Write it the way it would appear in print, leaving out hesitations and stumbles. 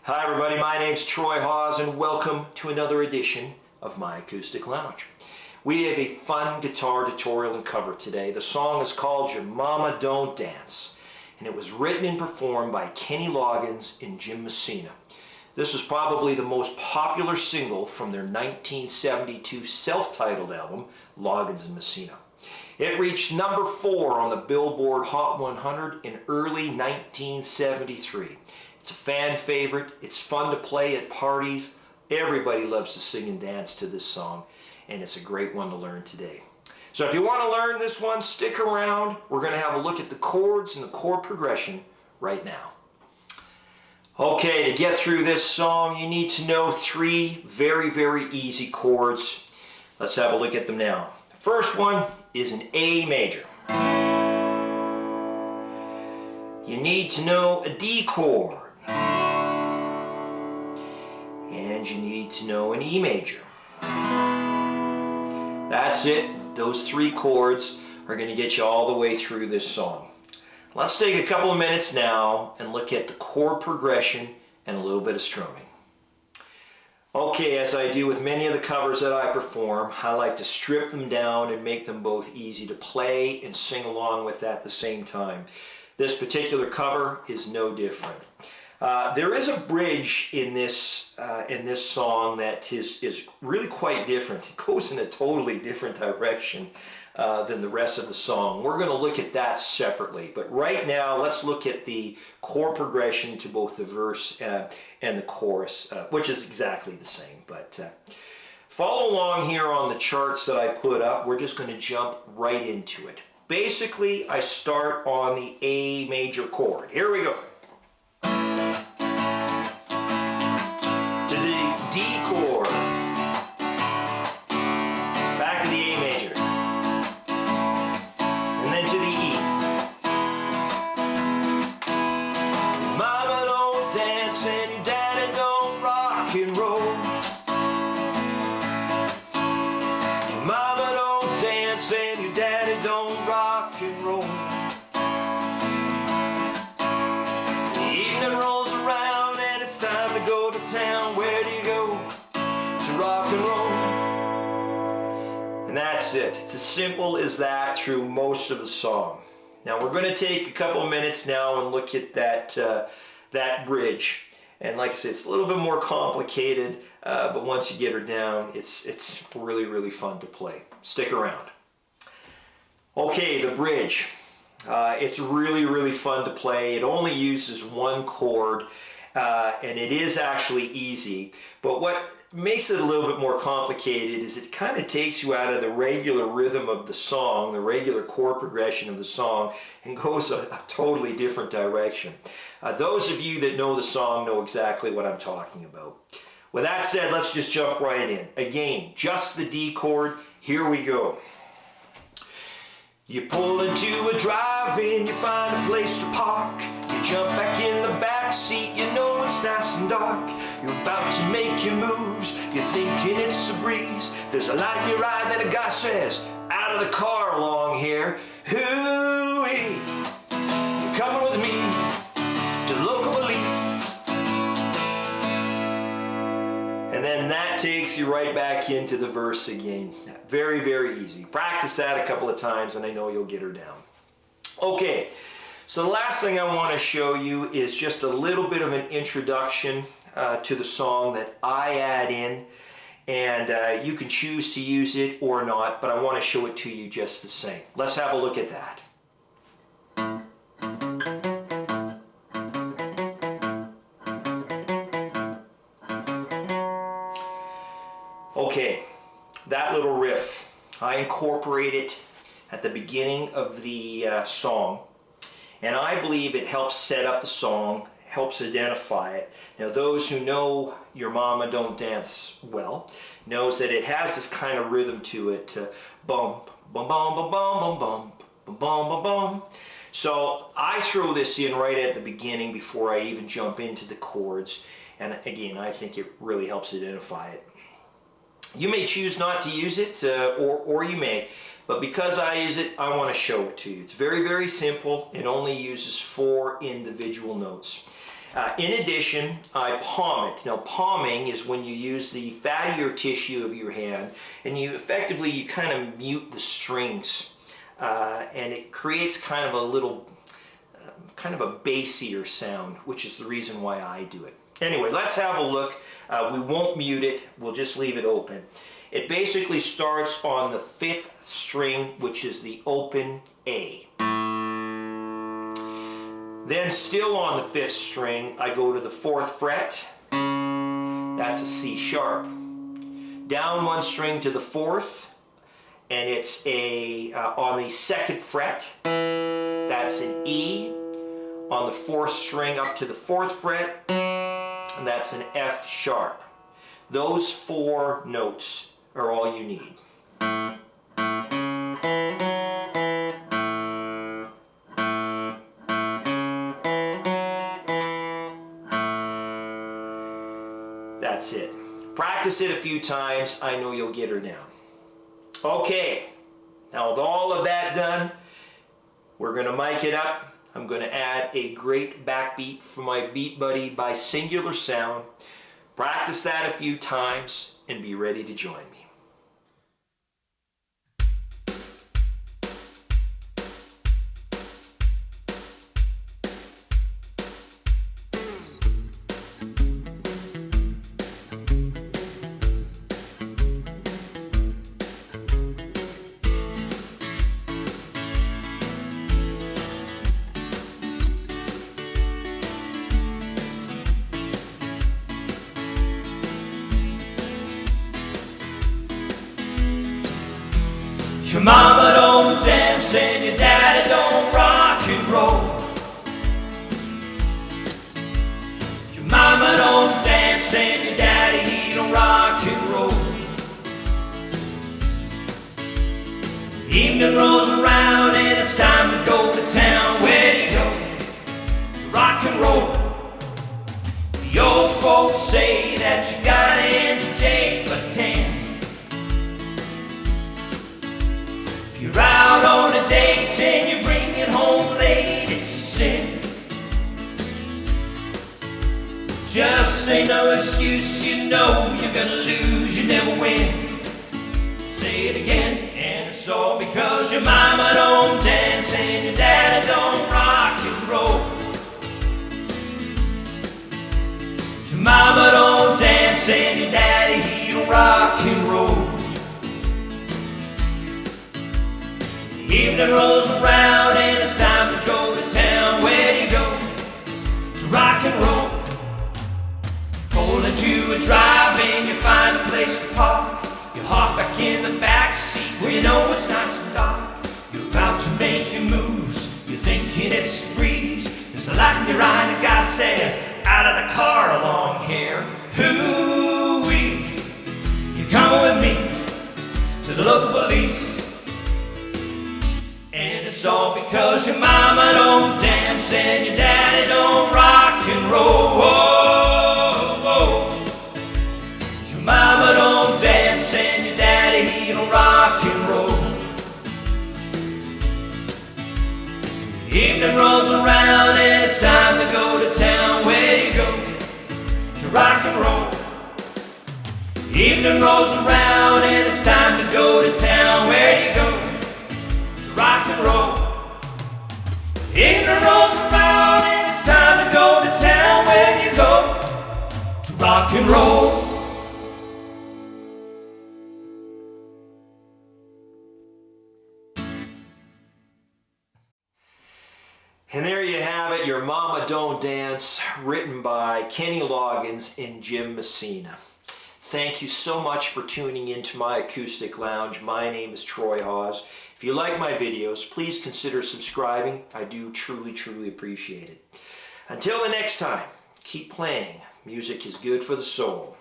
Hi everybody, my name's Troy Hawes and welcome to another edition of my Acoustic Lounge. We have a fun guitar tutorial and cover today. The song is called Your Mama Don't Dance, and it was written and performed by Kenny Loggins and Jim Messina. This was probably the most popular single from their 1972 self-titled album, Loggins and Messina. It reached number 4 on the Billboard Hot 100 in early 1973. It's a fan favorite, it's fun to play at parties, everybody loves to sing and dance to this song, and it's a great one to learn today. So if you want to learn this one, stick around. We're going to have a look at the chords and the chord progression right now. Okay, to get through this song, you need to know 3 very easy chords. Let's have a look at them now. The first one is an A major. You need to know a D chord. And you need to know an E major. That's it. Those 3 chords are going to get you all the way through this song. Let's take a couple of minutes now and look at the chord progression and a little bit of strumming. Okay, as I do with many of the covers that I perform, I like to strip them down and make them both easy to play and sing along with at the same time. This particular cover is no different. There is a bridge in this song that is really quite different. It goes in a totally different direction than the rest of the song. We're going to look at that separately, but right now let's look at the chord progression to both the verse and the chorus, which is exactly the same. But follow along here on the charts that I put up. We're just going to jump right into it. Basically, I start on the A major chord. Here we go. To the D chord. Back to the A major. And then to the E. Mama don't dance and your daddy don't rock and roll. Mama don't dance and your daddy don't rock and roll. The evening rolls around and it's time to go to town. Where do you go? To rock and roll. And that's it. It's as simple as that through most of the song. Now we're going to take a couple of minutes now and look at that bridge. And like I said, it's a little bit more complicated, but once you get her down, it's really fun to play. Stick around. Okay, the bridge. It's really fun to play. It only uses 1 chord, and it is actually easy. But what makes it a little bit more complicated is it kind of takes you out of the regular rhythm of the song, the regular chord progression of the song, and goes a totally different direction. Those of you that know the song know exactly what I'm talking about. With that said, let's just jump right in. Again, just the D chord. Here we go. You pull into a drive-in, you find a place to park. You jump back in the back seat, you know it's nice and dark. You're about to make your moves, you're thinking it's a breeze. There's a light in your eye, then a guy says, out of the car along here. Hooey, you're coming with me to local police. And then that takes you right back into the verse again. Very easy. Practice that a couple of times and I know you'll get her down. Okay, so the last thing I want to show you is just a little bit of an introduction to the song that I add in. And you can choose to use it or not, but I want to show it to you just the same. Let's have a look at that. Okay, that little riff, I incorporate it at the beginning of the song, and I believe it helps set up the song, helps identify it. Now those who know Your Mama Don't Dance well knows that it has this kind of rhythm to it, bump, bum bum bum bum bum bum bum bum bum bum. So I throw this in right at the beginning before I even jump into the chords, and again I think it really helps identify it. You may choose not to use it, or you may, but because I use it, I want to show it to you. It's very simple. It only uses 4 individual notes. In addition, I palm it. Now, palming is when you use the fattier tissue of your hand and you kind of mute the strings, and it creates kind of a little, kind of a bassier sound, which is the reason why I do it. Anyway, let's have a look. We won't mute it, we'll just leave it open. It basically starts on the 5th string, which is the open A. Then still on the 5th string, I go to the 4th fret. That's a C sharp. Down 1 string to the 4th, and it's on the 2nd fret. That's an E. On the 4th string up to the 4th fret, and that's an F sharp. Those 4 notes are all you need. That's it. Practice it a few times. I know you'll get her down. Okay, now with all of that done, we're going to mic it up. I'm going to add a great backbeat for my Beat Buddy by Singular Sound. Practice that a few times and be ready to join me. Your mama don't dance and your daddy don't rock and roll. Your mama don't dance and your daddy, he don't rock and roll. Evening rolls around and it's time to go to town. Where do you go? To rock and roll. The old folks say that you gotta end your day by 10. You're out on a date and you bring it home late, it's a sin. Just ain't no excuse, you know you're gonna lose, you never win. Say it again, and it's all because your mama don't dance and your daddy don't rock and roll. Your mama don't dance and your daddy, he don't rock and roll. Evening rolls around and it's time to go to town. Where do you go? To rock and roll. Pull into a drive and you find a place to park. You hop back in the back seat where you know it's nice and dark. You're about to make your moves, you're thinking it's a breeze. There's a light in your eye and a guy says, out of the car along here, hoo-wee. You're coming with me to the local police. And it's all because your mama don't dance and your daddy don't rock and roll. Whoa, whoa. Your mama don't dance and your daddy, he don't rock and roll. Evening rolls around and it's time to go to town. Where do you go? To rock and roll. Evening rolls around and it's time to go to town. Where do you go? Rock and roll. Evening rolls around and it's time to go to town. Where do you go? To rock and roll. And there you have it, Your Mama Don't Dance, written by Kenny Loggins and Jim Messina. Thank you so much for tuning into my acoustic lounge. My name is Troy Hawes. If you like my videos, please consider subscribing. I do truly, truly appreciate it. Until the next time, keep playing. Music is good for the soul.